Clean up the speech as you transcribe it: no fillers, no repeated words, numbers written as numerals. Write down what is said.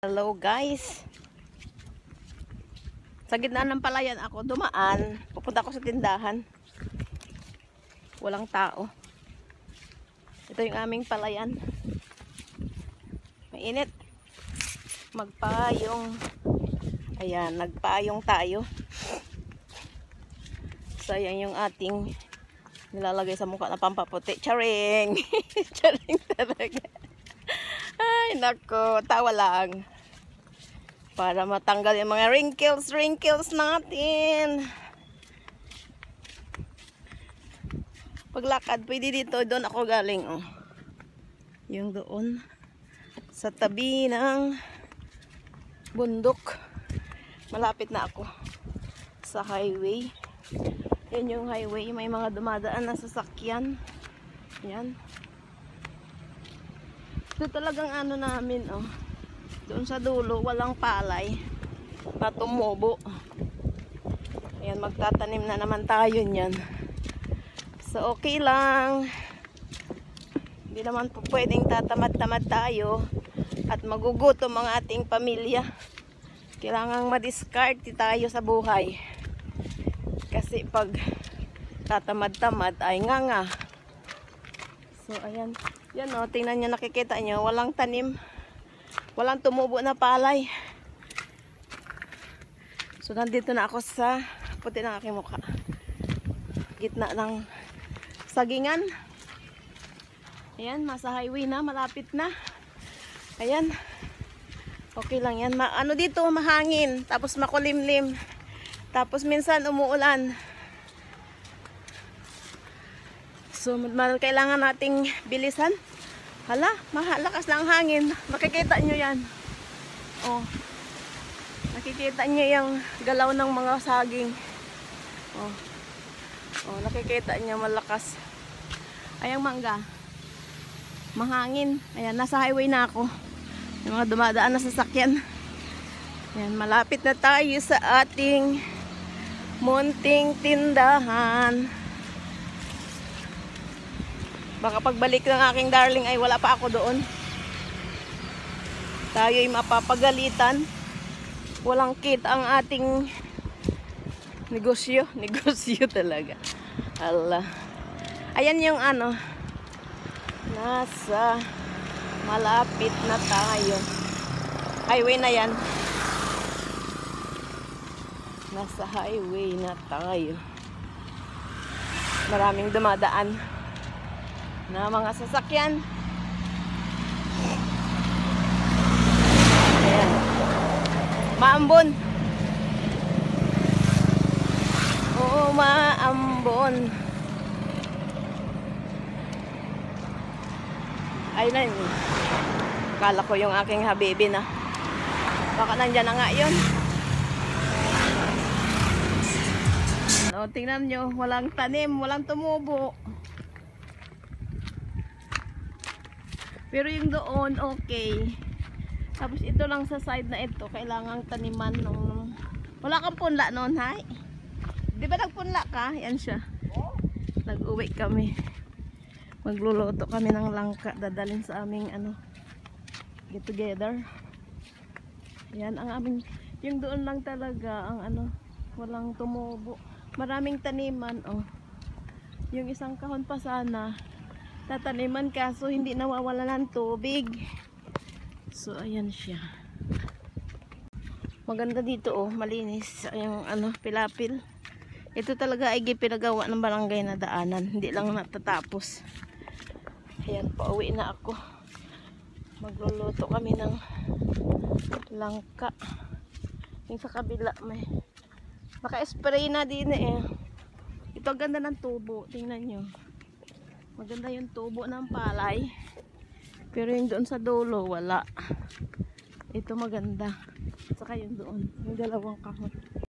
Hello guys. Sa gitna ng palayan ako dumaan. Pupunta ako sa tindahan. Walang tao. Ito yung aming palayan. Mainit. Magpayong. Ayan, nagpayong tayo. So ayan yung ating nilalagay sa mukha na pampaputi. Charing! Charing talaga. Ay, nako, tawa lang. Para matanggal yung mga wrinkles natin. Paglakad, pwede dito. Doon ako galing, oh. Yung doon. Sa tabi ng bundok. Malapit na ako sa highway. Yan yung highway. May mga dumadaan na sasakyan. Yan. Ito talagang ano namin, oh. Doon sa dulo, walang palay na tumubo. Ayan, magtatanim na naman tayo niyan. So, okay lang. Hindi naman po pwedeng tatamad-tamad tayo at magugutom ang ating pamilya. Kailangang madiskarte tayo sa buhay. Kasi pag tatamad-tamad ay nganga. So, ayan. Yan o, tingnan nyo, nakikita nyo, walang tanim, walang tumubo na palay. So, nandito na ako sa puti ng aking mukha. Gitna ng sagingan. Ayan, nasa highway na, malapit na. Ayan. Okay lang yan. Ano dito, mahangin, tapos makulimlim. Tapos minsan umuulan. So, kailangan nating bilisan. Hala, mahalakas na ang hangin. Makikita nyo yan. Oh. Nakikita nyo yung galaw ng mga saging. Oh. Oh, nakikita nyo malakas. Ayang mangga. Mahangin. Ayan, nasa highway na ako. Yung mga dumadaan na sasakyan. Ayan, malapit na tayo sa ating munting tindahan. Baka pagbalik ng aking darling ay wala pa ako doon. Tayo'y mapapagalitan. Walang kita ang ating negosyo. Negosyo talaga. Allah. Ayan yung ano. Nasa malapit na tayo. Highway na yan. Nasa highway na tayo. Maraming dumadaan na mga sasakyan. Ayan. Maambon. Oo, maambon. Ayun na yun. Kala ko yung aking habibi na. Baka nandyan na nga yun. O, tingnan nyo. Walang tanim, walang tumubo. Pero yung doon, okay. Tapos ito lang sa side na ito, kailangang taniman nung... Wala kang punla noon, hay? Di ba nagpunla ka? Yan siya. Nag-uwi kami. Magluluto kami ng langka. Dadalhin sa aming, ano, get together. Yan, ang aming... Yung doon lang talaga, ang ano, walang tumubo. Maraming taniman, oh. Yung isang kahon pa sana, tataniman kaso hindi nawawala ng tubig. So ayan siya. Maganda dito, oh, malinis yung ano, pilapil. Ito talaga ay pinagawa ng barangay na daanan, hindi lang natatapos. Ayan, pauwi na ako. Magluluto kami ng langka. Yung sa kabila may naka-spray na din eh. Ito ganda ng tubo, tingnan nyo. Maganda yung tubo ng palay. Pero yung doon sa dulo, wala. Ito maganda. Saka yung doon. Yung dalawang kahon.